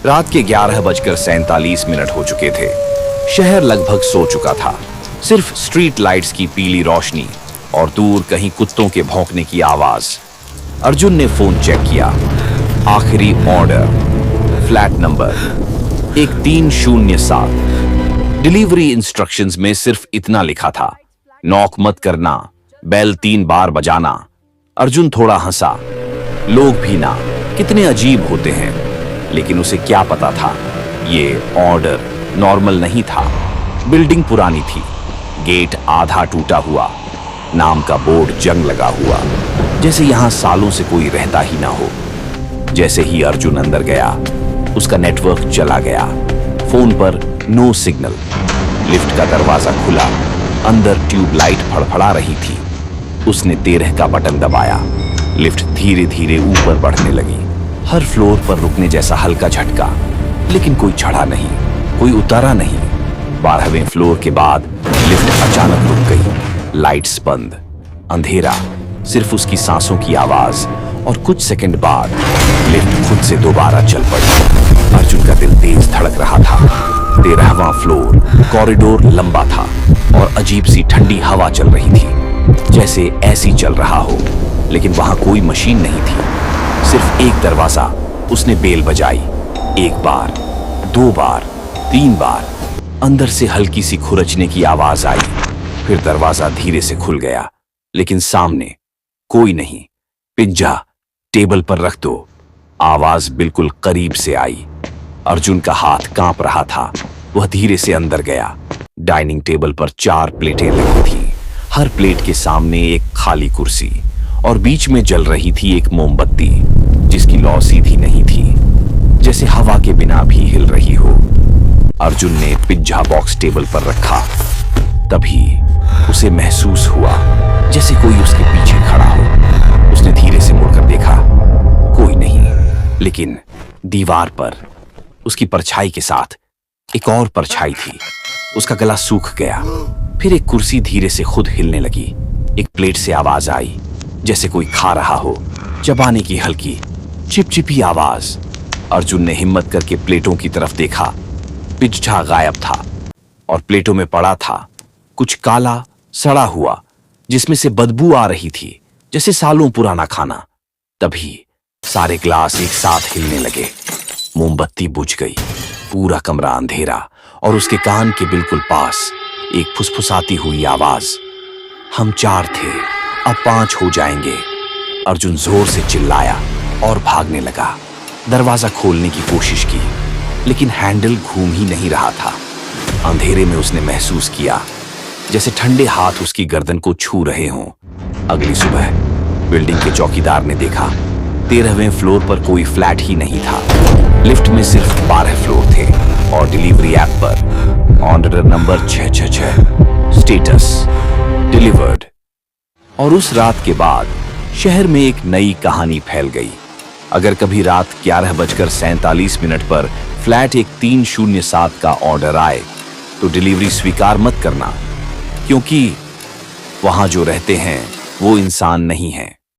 रात के 11:47 हो चुके थे। शहर लगभग सो चुका था। सिर्फ स्ट्रीट लाइट्स की पीली रोशनी और दूर कहीं कुत्तों के भौंकने की आवाज। अर्जुन ने फोन चेक किया। आखिरी order, flat number 1307। Delivery instructions में सिर्फ इतना लिखा था, नॉक मत करना, बेल 3 बार बजाना। अर्जुन थोड़ा हंसा। लोग भी ना कितने अजीब होते हैं, लेकिन उसे क्या पता था ये ऑर्डर नॉर्मल नहीं था। बिल्डिंग पुरानी थी, गेट आधा टूटा हुआ, नाम का बोर्ड जंग लगा हुआ, जैसे यहां सालों से कोई रहता ही ना हो। जैसे ही अर्जुन अंदर गया, उसका नेटवर्क चला गया। फोन पर नो सिग्नल। लिफ्ट का दरवाजा खुला, अंदर ट्यूबलाइट फड़फड़ा रही थी। उसने 13 का बटन दबाया। लिफ्ट धीरे धीरे ऊपर बढ़ने लगी। हर फ्लोर पर रुकने जैसा हल्का झटका, लेकिन कोई चढ़ा नहीं, कोई उतारा नहीं। 12वें फ्लोर के बाद लिफ्ट अचानक रुक गई। लाइट्स बंद, अंधेरा, सिर्फ उसकी सांसों की आवाज। और कुछ सेकंड बाद लिफ्ट खुद से दोबारा चल पड़ी। अर्जुन का दिल तेज धड़क रहा था। 13वां फ्लोर। कॉरिडोर लंबा था और अजीब सी ठंडी हवा चल रही थी, जैसे ऐसी चल रहा हो, लेकिन वहां कोई मशीन नहीं थी। सिर्फ एक दरवाजा। उसने बेल बजाई। 1 बार, 2 बार, 3 बार। अंदर से हल्की सी खुरचने की आवाज आई। फिर दरवाजा धीरे से खुल गया, लेकिन सामने कोई नहीं। पिज्जा टेबल पर रख दो। आवाज बिल्कुल करीब से आई। अर्जुन का हाथ कांप रहा था। वह धीरे से अंदर गया। डाइनिंग टेबल पर 4 प्लेटें लगी थीं। हर प्लेट के सामने एक खाली कुर्सी और बीच में जल रही थी एक मोमबत्ती, जिसकी लौ सीधी नहीं थी, जैसे हवा के बिना भी हिल रही हो। अर्जुन ने पिज्जा बॉक्स टेबल पर रखा। तभी उसे महसूस हुआ जैसे कोई उसके पीछे खड़ा हो। उसने धीरे से मुड़कर देखा, कोई नहीं, लेकिन दीवार पर उसकी परछाई के साथ एक और परछाई थी। उसका गला सूख गया। फिर एक कुर्सी धीरे से खुद हिलने लगी। एक प्लेट से आवाज आई, जैसे कोई खा रहा हो। चबाने की हल्की चिपचिपी आवाज। अर्जुन ने हिम्मत करके प्लेटों की तरफ देखा। पिज्जा गायब था और प्लेटों में पड़ा था कुछ काला सड़ा हुआ, जिसमें से बदबू आ रही थी, जैसे सालों पुराना खाना। तभी सारे ग्लास एक साथ हिलने लगे। मोमबत्ती बुझ गई। पूरा कमरा अंधेरा और उसके कान के बिल्कुल पास एक फुसफुसाती हुई आवाज, हम 4 थे, अब 5 हो जाएंगे। अर्जुन जोर से चिल्लाया और भागने लगा। दरवाजा खोलने की कोशिश की, लेकिन हैंडल घूम ही नहीं रहा था। अंधेरे में उसने महसूस किया जैसे ठंडे हाथ उसकी गर्दन को छू रहे हों। अगली सुबह बिल्डिंग के चौकीदार ने देखा 13वें फ्लोर पर कोई फ्लैट ही नहीं था। लिफ्ट में सिर्फ 12 फ्लोर थे और डिलीवरी ऐप पर ऑर्डर नंबर 666, स्टेटस डिलीवर्ड। और उस रात के बाद शहर में एक नई कहानी फैल गई। अगर कभी रात 11:47 पर फ्लैट 1307 का ऑर्डर आए तो डिलीवरी स्वीकार मत करना, क्योंकि वहां जो रहते हैं वो इंसान नहीं है।